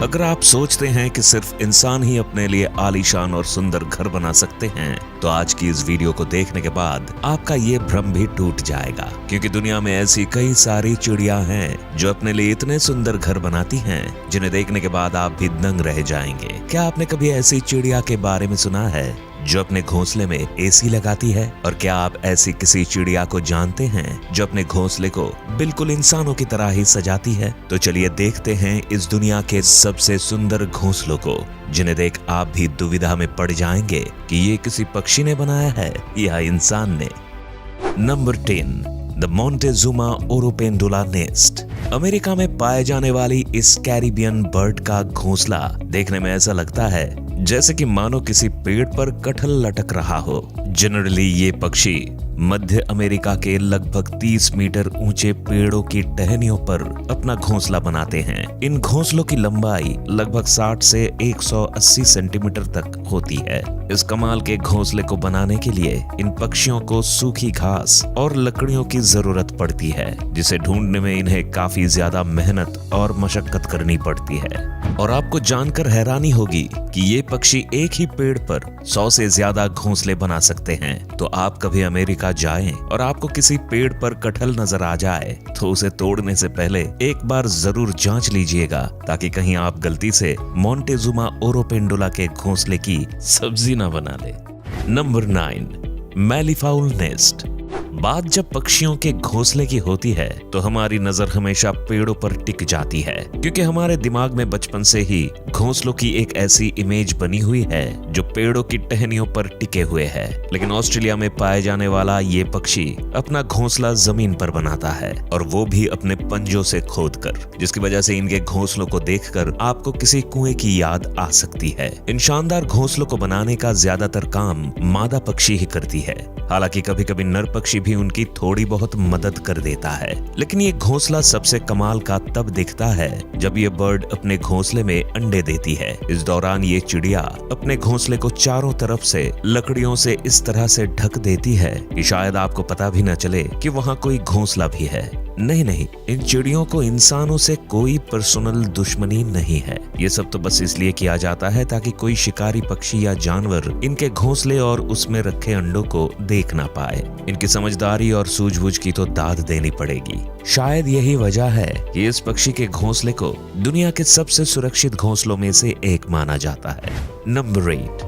अगर आप सोचते हैं कि सिर्फ इंसान ही अपने लिए आलीशान और सुंदर घर बना सकते हैं, तो आज की इस वीडियो को देखने के बाद आपका ये भ्रम भी टूट जाएगा, क्योंकि दुनिया में ऐसी कई सारी चिड़िया हैं जो अपने लिए इतने सुंदर घर बनाती हैं, जिन्हें देखने के बाद आप भी दंग रह जाएंगे। क्या आपने कभी ऐसी चिड़िया के बारे में सुना है जो अपने घोंसले में एसी लगाती है? और क्या आप ऐसी किसी चिड़िया को जानते हैं जो अपने घोंसले को बिल्कुल इंसानों की तरह ही सजाती है? तो चलिए देखते हैं इस दुनिया के सबसे सुंदर घोंसलों को, जिन्हें देख आप भी दुविधा में पड़ जाएंगे कि ये किसी पक्षी ने बनाया है या इंसान ने। Number 10, the Montezuma oropendola nest. America में पाए जाने वाली इस कैरिबियन बर्ड का घोंसला देखने में ऐसा लगता है जैसे कि मानो किसी पेड़ पर कटहल लटक रहा हो। जनरली ये पक्षी मध्य अमेरिका के लगभग 30 मीटर ऊंचे पेड़ों की टहनियों पर अपना घोंसला बनाते हैं। इन घोंसलों की लंबाई लगभग 60 से 180 सेंटीमीटर तक होती है। इस कमाल के घोंसले को बनाने के लिए इन पक्षियों को सूखी घास और लकड़ियों की जरूरत पड़ती है, जिसे ढूंढने में इन्हें काफी ज्यादा मेहनत और मशक्कत करनी पड़ती है। और आपको जानकर हैरानी होगी कि ये पक्षी एक ही पेड़ पर 100 से ज्यादा घोंसले बना सकते हैं। तो आप कभी अमेरिका जाएं और आपको किसी पेड़ पर कटहल नजर आ जाए तो उसे तोड़ने से पहले एक बार जरूर जांच लीजिएगा, ताकि कहीं आप गलती से मोंटेजुमा ओरोपेंडुला के घोंसले की सब्जी ना बना ले। Number 9, malleefowl nest. बात जब पक्षियों के घोंसले की होती है तो हमारी नजर हमेशा पेड़ों पर टिक जाती है, क्योंकि हमारे दिमाग में बचपन से ही घोंसलों की एक ऐसी इमेज बनी हुई है जो पेड़ों की टहनियों पर टिके हुए है। लेकिन ऑस्ट्रेलिया में पाए जाने वाला ये पक्षी अपना घोंसला जमीन पर बनाता है, और वो भी अपने पंजों से खोदकर, जिसकी वजह से इनके घोंसलों को देखकर आपको किसी कुएं की याद आ सकती है। इन शानदार घोंसलों को बनाने का ज्यादातर काम मादा पक्षी ही करती है। हालांकि कभी कभी नर पक्षी भी उनकी थोड़ी बहुत मदद कर देता है। लेकिन ये घोंसला सबसे कमाल का तब दिखता है जब ये बर्ड अपने घोंसले में अंडे देती है। इस दौरान ये चिड़िया अपने घोंसले को चारों तरफ से लकड़ियों से इस तरह से ढक देती है कि शायद आपको पता भी न चले कि वहाँ कोई घोंसला भी है। नहीं, इन चिड़ियों को इंसानों से कोई पर्सनल दुश्मनी नहीं है। ये सब तो बस इसलिए किया जाता है ताकि कोई शिकारी पक्षी या जानवर इनके घोंसले और उसमें रखे अंडों को देख ना पाए। इनकी समझदारी और सूझबूझ की तो दाद देनी पड़ेगी। शायद यही वजह है कि इस पक्षी के घोंसले को दुनिया के सबसे सुरक्षित घोंसलों में से एक माना जाता है। Number 8,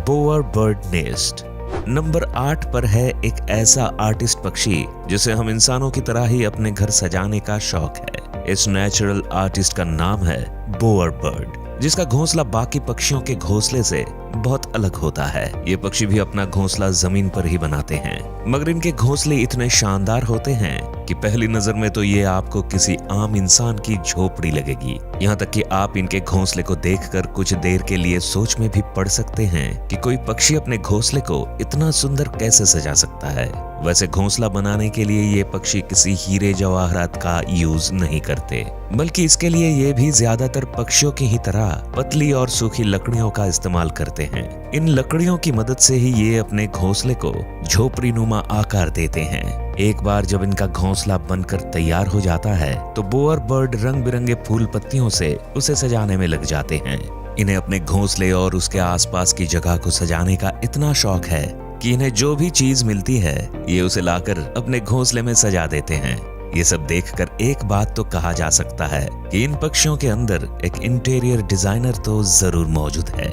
bower bird nest. Number 8 पर है एक ऐसा आर्टिस्ट पक्षी जिसे हम इंसानों की तरह ही अपने घर सजाने का शौक है। इस नेचुरल आर्टिस्ट का नाम है बोअर बर्ड, जिसका घोंसला बाकी पक्षियों के घोंसले से बहुत अलग होता है। ये पक्षी भी अपना घोंसला जमीन पर ही बनाते हैं, मगर इनके घोंसले इतने शानदार होते हैं कि पहली नजर में तो ये आपको किसी आम इंसान की झोपड़ी लगेगी। यहाँ तक कि आप इनके घोंसले को देखकर कुछ देर के लिए सोच में भी पड़ सकते हैं कि कोई पक्षी अपने घोंसले को इतना सुंदर कैसे सजा सकता है। वैसे घोंसला बनाने के लिए ये पक्षी किसी हीरे जवाहरात का यूज नहीं करते, बल्कि इसके लिए ये भी ज्यादातर पक्षियों की ही तरह पतली और सूखी लकड़ियों का इस्तेमाल करते हैं। इन लकड़ियों की मदद से ही ये अपने घोंसले को झोपड़ी नुमा आकार देते हैं। एक बार जब इनका घोंसला बनकर तैयार हो जाता है तो बोअर बर्ड रंग बिरंगे फूल पत्तियों से उसे सजाने में लग जाते हैं। इन्हें अपने घोंसले और उसके आसपास की जगह को सजाने का इतना शौक है कि इन्हें जो भी चीज मिलती है ये उसे लाकर अपने घोंसले में सजा देते हैं। ये सब देखकर एक बात तो कहा जा सकता है कि इन पक्षियों के अंदर एक इंटीरियर डिजाइनर तो जरूर मौजूद है।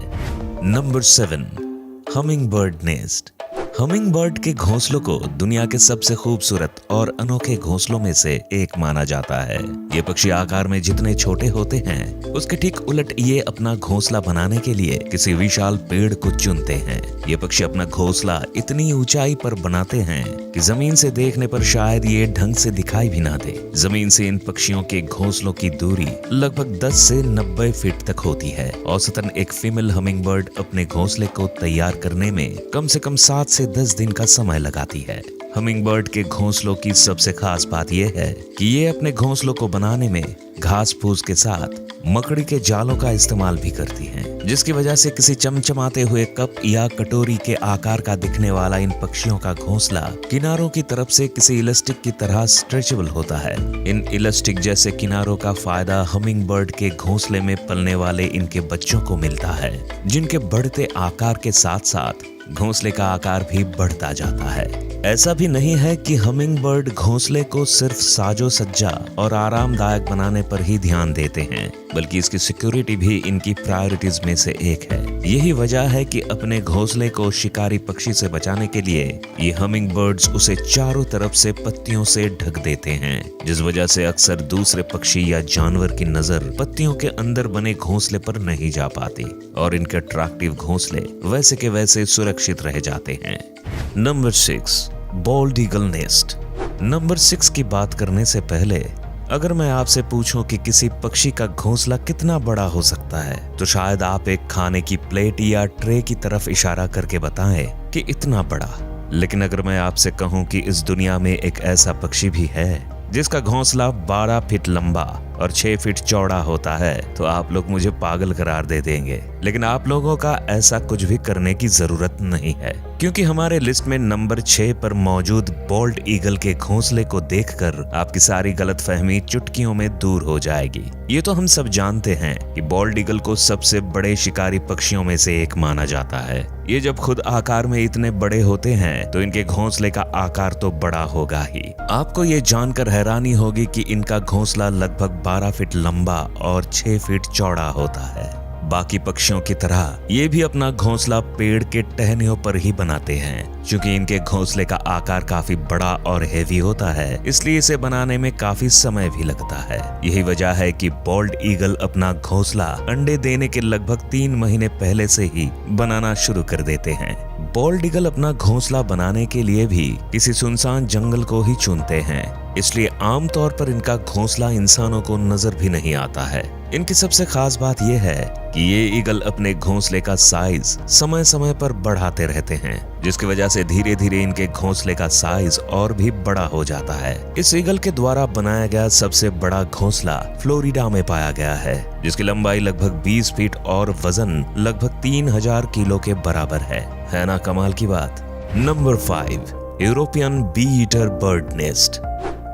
Number 7, humming bird nest. Humming bird के घोंसलों को दुनिया के सबसे खूबसूरत और अनोखे घोंसलों में से एक माना जाता है। ये पक्षी आकार में जितने छोटे होते हैं उसके ठीक उलट ये अपना घोंसला बनाने के लिए किसी विशाल पेड़ को चुनते हैं। ये पक्षी अपना घोंसला इतनी ऊंचाई पर बनाते हैं कि जमीन से देखने पर शायद ये ढंग से दिखाई भी ना दे। जमीन से इन पक्षियों के घोंसलों की दूरी लगभग 10 से 90 फीट तक होती है। औसतन एक फीमेल हमिंग बर्ड अपने घोंसले को तैयार करने में कम से कम 7 से 10 दिन का समय लगाती है। हमिंगबर्ड के घोंसलों की सबसे खास बात यह है कि ये अपने घोंसलों को बनाने में घास फूस के साथ मकड़ी के जालों का इस्तेमाल भी करती हैं, जिसकी वजह से किसी चमचमाते हुए कप या कटोरी के आकार का दिखने वाला इन पक्षियों का घोंसला किनारों की तरफ से किसी इलास्टिक की तरह स्ट्रेचेबल होता है। इन इलास्टिक जैसे किनारों का फायदा हमिंगबर्ड के घोंसले में पलने वाले इनके बच्चों को मिलता है, जिनके बढ़ते आकार के साथ साथ घोंसले का आकार भी बढ़ता जाता है। ऐसा भी नहीं है कि हमिंगबर्ड घोंसले को सिर्फ साजो सज्जा और आरामदायक बनाने पर ही ध्यान देते हैं, बल्कि इसकी सिक्योरिटी भी इनकी प्रायोरिटीज में से एक है। यही वजह है कि अपने घोंसले को शिकारी पक्षी से बचाने के लिए ये हमिंगबर्ड्स उसे चारों तरफ से पत्तियों से ढक देते हैं, जिस वजह से अक्सर दूसरे पक्षी या जानवर की नजर पत्तियों के अंदर बने घोंसले पर नहीं जा पाती और इनके अट्रैक्टिव घोंसले वैसे के वैसे सुरक्षित रह जाते हैं। Number 6, bold eagle nest. Number 6 की बात करने से पहले अगर मैं आपसे पूछूं कि किसी पक्षी का घोंसला कितना बड़ा हो सकता है, तो शायद आप एक खाने की प्लेट या ट्रे की तरफ इशारा करके बताएं कि इतना बड़ा। लेकिन अगर मैं आपसे कहूं कि इस दुनिया में एक ऐसा पक्षी भी है जिसका घोंसला 12 फीट लंबा और 6 फीट चौड़ा होता है, तो आप लोग मुझे पागल करार दे देंगे। लेकिन आप लोगों का ऐसा कुछ भी करने की जरूरत नहीं है, क्योंकि हमारे लिस्ट में नंबर 6 पर मौजूद बॉल्ड ईगल के घोंसले को देखकर आपकी सारी गलतफहमी चुटकियों में दूर हो जाएगी। ये तो हम सब जानते हैं कि बॉल्ड ईगल को सबसे बड़े शिकारी पक्षियों में से एक माना जाता है। ये जब खुद आकार में इतने बड़े होते हैं तो इनके घोंसले का आकार तो बड़ा होगा ही। आपको ये जानकर हैरानी होगी कि इनका घोंसला लगभग 12 फीट लंबा और 6 फीट चौड़ा होता है। बाकी पक्षियों की तरह ये भी अपना घोंसला पेड़ के टहनियों पर ही बनाते हैं। क्योंकि इनके घोंसले का आकार काफी बड़ा और हेवी होता है, इसलिए इसे बनाने में काफी समय भी लगता है। यही वजह है कि बॉल्ड ईगल अपना घोंसला अंडे देने के लगभग 3 महीने पहले से ही बनाना शुरू कर देते हैं। बॉल्ड ईगल अपना घोंसला बनाने के लिए भी किसी सुनसान जंगल को ही चुनते हैं, इसलिए आमतौर पर इनका घोंसला इंसानों को नजर भी नहीं आता है। इनकी सबसे खास बात यह है कि ये ईगल अपने घोंसले का साइज समय समय पर बढ़ाते रहते हैं, जिसकी वजह से धीरे धीरे इनके घोंसले का साइज और भी बड़ा हो जाता है। इस ईगल के द्वारा बनाया गया सबसे बड़ा घोंसला फ्लोरिडा में पाया गया है, जिसकी लंबाई लगभग 20 फीट और वजन लगभग 3000 किलो के बराबर है ना कमाल की बात। Number 5, European bee eater bird nest.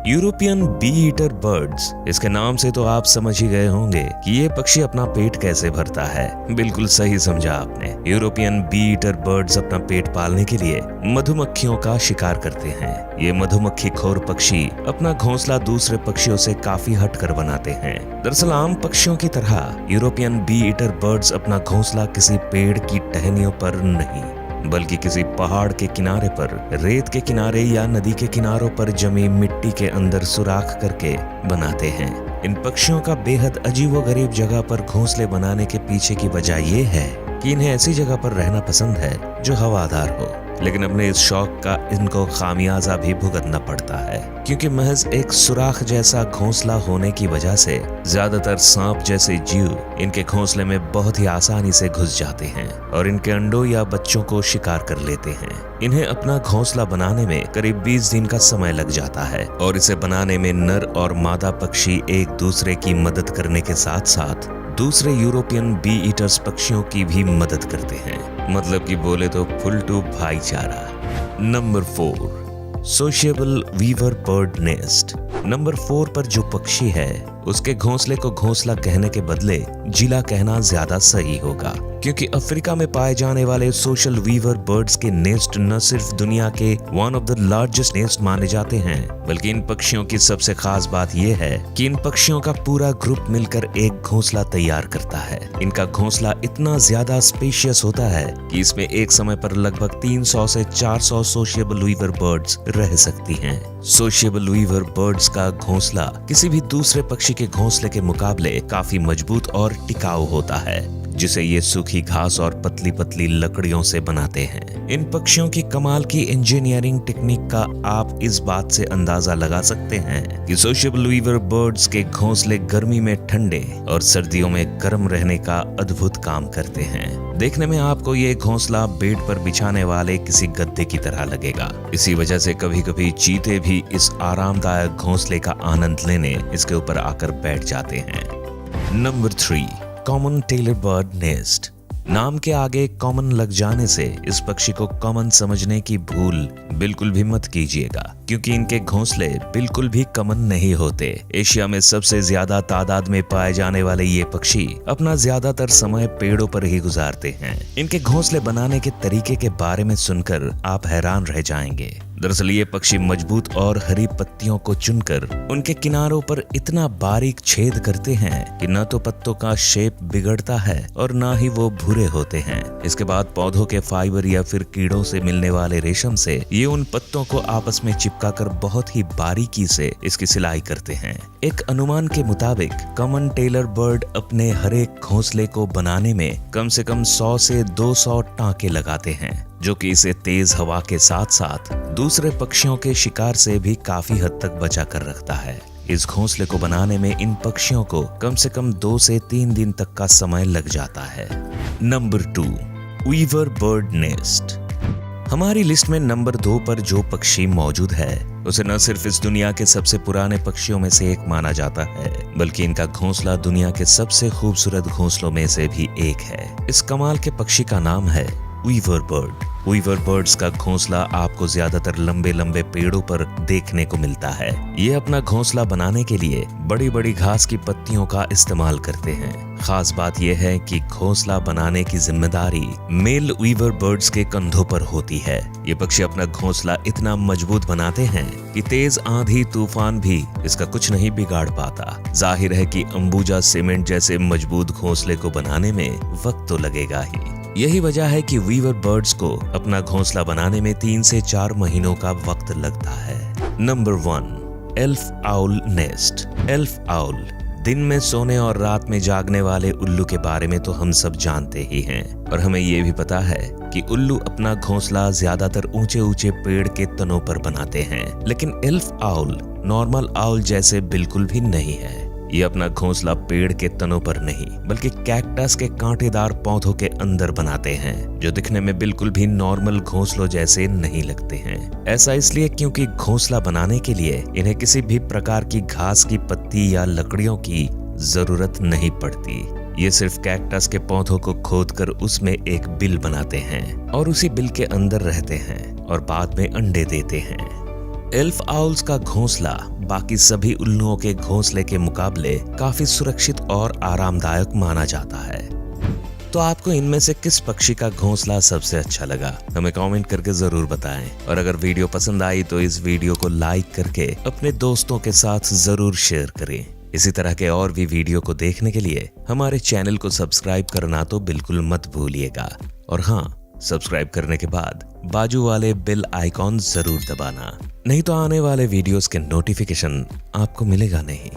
European bee eater birds, इसके नाम से तो आप समझ ही गए होंगे कि ये पक्षी अपना पेट कैसे भरता है। बिल्कुल सही समझा आपने। यूरोपियन बी ईटर बर्ड्स अपना पेट पालने के लिए मधुमक्खियों का शिकार करते हैं। ये मधुमक्खी खोर पक्षी अपना घोंसला दूसरे पक्षियों से काफी हटकर बनाते हैं। दरअसल आम पक्षियों की तरह यूरोपियन बी ईटर बर्ड्स अपना घोंसला किसी पेड़ की टहनियों पर नहीं, बल्कि किसी पहाड़ के किनारे पर, रेत के किनारे या नदी के किनारों पर जमी मिट्टी के अंदर सुराख करके बनाते हैं। इन पक्षियों का बेहद अजीबोगरीब जगह पर घोंसले बनाने के पीछे की वजह यह है कि इन्हें ऐसी जगह पर रहना पसंद है जो हवादार हो। लेकिन अपने इस शौक का इनको खामियाजा भी भुगतना पड़ता है, क्योंकि महज एक सुराख जैसा घोंसला होने की वजह से ज्यादातर सांप जैसे जीव इनके घोंसले में बहुत ही आसानी से घुस जाते हैं और इनके अंडों या बच्चों को शिकार कर लेते हैं। इन्हें अपना घोंसला बनाने में करीब 20 दिन का समय लग जाता है और इसे बनाने में नर और मादा पक्षी एक दूसरे की मदद करने के साथ साथ दूसरे यूरोपियन बी ईटर्स पक्षियों की भी मदद करते हैं। मतलब कि बोले तो फुल टू भाईचारा। Number 4, sociable weaver bird nest. Number 4 पर जो पक्षी है उसके घोंसले को घोंसला कहने के बदले जिला कहना ज्यादा सही होगा, क्योंकि अफ्रीका में पाए जाने वाले सोशल वीवर बर्ड्स के नेस्ट न सिर्फ दुनिया के one of the largest nest माने जाते हैं, बल्कि इन पक्षियों की सबसे खास बात यह है कि इन पक्षियों का पूरा ग्रुप मिलकर एक घोंसला तैयार करता है। इनका घोंसला इतना ज्यादा स्पेशियस होता है कि इसमें एक समय पर लगभग 300 से 400 सोशिएबल वीवर बर्ड्स रह सकती हैं। सोशिएबल वीवर बर्ड्स का घोंसला किसी भी दूसरे पक्षी के घोंसले के मुकाबले काफी मजबूत और टिकाऊ होता है, जिसे ये सूखी घास और पतली पतली लकड़ियों से बनाते हैं। इन पक्षियों की कमाल की इंजीनियरिंग टेक्निक का आप इस बात से अंदाजा लगा सकते हैं कि सोशेबल वीवर बर्ड्स के घोंसले गर्मी में ठंडे और सर्दियों में गर्म रहने का अद्भुत काम करते हैं। देखने में आपको ये घोंसला बेड पर बिछाने वाले किसी गद्दे की तरह लगेगा। इसी वजह से कभी कभी चीते भी इस आरामदायक घोंसले का आनंद लेने इसके ऊपर आकर बैठ जाते हैं। Number 3, common tailor bird nest. नाम के आगे कॉमन लग जाने से इस पक्षी को कॉमन समझने की भूल बिल्कुल भी मत कीजिएगा, क्योंकि इनके घोंसले बिल्कुल भी कॉमन नहीं होते। एशिया में सबसे ज्यादा तादाद में पाए जाने वाले ये पक्षी अपना ज्यादातर समय पेड़ों पर ही गुजारते हैं। इनके घोंसले बनाने के तरीके के बारे में सुनकर आप हैरान रह जाएंगे। दरअसल ये पक्षी मजबूत और हरी पत्तियों को चुनकर उनके किनारों पर इतना बारीक छेद करते हैं कि न तो पत्तों का शेप बिगड़ता है और न ही वो भूरे होते हैं। इसके बाद पौधों के फाइबर या फिर कीड़ों से मिलने वाले रेशम से ये उन पत्तों को आपस में चिपकाकर बहुत ही बारीकी से इसकी सिलाई करते हैं। एक अनुमान के मुताबिक कॉमन टेलर बर्ड अपने हर एक घोंसले को बनाने में कम से कम 100 से 200 टांके लगाते हैं, जो कि इसे तेज हवा के साथ साथ दूसरे पक्षियों के शिकार से भी काफी हद तक बचा कर रखता है। इस घोंसले को बनाने में इन पक्षियों को कम से कम 2 से 3 दिन तक का समय लग जाता है। Number 2, weaver bird nest. हमारी लिस्ट में नंबर 2 पर जो पक्षी मौजूद है उसे न सिर्फ इस दुनिया के सबसे पुराने पक्षियों में से एक माना जाता है, बल्कि इनका घोंसला दुनिया के सबसे खूबसूरत घोंसलों में से भी एक है। इस कमाल के पक्षी का नाम है वीवर बर्ड। वीवर बर्ड्स का घोंसला आपको ज्यादातर लंबे लंबे पेड़ों पर देखने को मिलता है। ये अपना घोंसला बनाने के लिए बड़ी बड़ी घास की पत्तियों का इस्तेमाल करते हैं। खास बात यह है कि घोंसला बनाने की जिम्मेदारी मेल वीवर बर्ड्स के कंधों पर होती है। ये पक्षी अपना घोंसला इतना मजबूत बनाते हैं कि तेज आंधी तूफान भी इसका कुछ नहीं बिगाड़ पाता। जाहिर है कि अंबुजा सीमेंट जैसे मजबूत घोंसले को बनाने में वक्त तो लगेगा ही। यही वजह है कि वीवर बर्ड्स को अपना घोंसला बनाने में 3 से 4 महीनों का वक्त लगता है। Number 1, elf owl nest. Elf owl दिन में सोने और रात में जागने वाले उल्लू के बारे में तो हम सब जानते ही हैं, और हमें ये भी पता है कि उल्लू अपना घोंसला ज्यादातर ऊंचे ऊंचे पेड़ के तनों पर बनाते हैं। लेकिन एल्फ आउल नॉर्मल आउल जैसे बिल्कुल भी नहीं है। ये अपना घोंसला पेड़ के तनों पर नहीं, बल्कि कैक्टस के कांटेदार पौधों के अंदर बनाते हैं, जो दिखने में बिल्कुल भी नॉर्मल घोंसलों जैसे नहीं लगते हैं। ऐसा इसलिए क्योंकि घोंसला बनाने के लिए इन्हें किसी भी प्रकार की घास की पत्ती या लकड़ियों की जरूरत नहीं पड़ती। ये सिर्फ कैक्टस के पौधों को खोदकर उसमें एक बिल बनाते हैं और उसी बिल के अंदर रहते हैं और बाद में अंडे देते हैं। एल्फ आउल्स का घोंसला बाकी सभी उल्लुओं के घोंसले के मुकाबले काफी सुरक्षित और आरामदायक माना जाता है। तो आपको इनमें से किस पक्षी का घोंसला सबसे अच्छा लगा, हमें कमेंट करके जरूर बताएं। और अगर वीडियो पसंद आई तो इस वीडियो को लाइक करके अपने दोस्तों के साथ जरूर शेयर करें। इसी तरह के और भी वीडियो को देखने के लिए हमारे चैनल को सब्सक्राइब करना तो बिल्कुल मत भूलिएगा। और हाँ, सब्सक्राइब करने के बाद बाजू वाले बेल आइकॉन जरूर दबाना, नहीं तो आने वाले वीडियोस के नोटिफिकेशन आपको मिलेगा नहीं।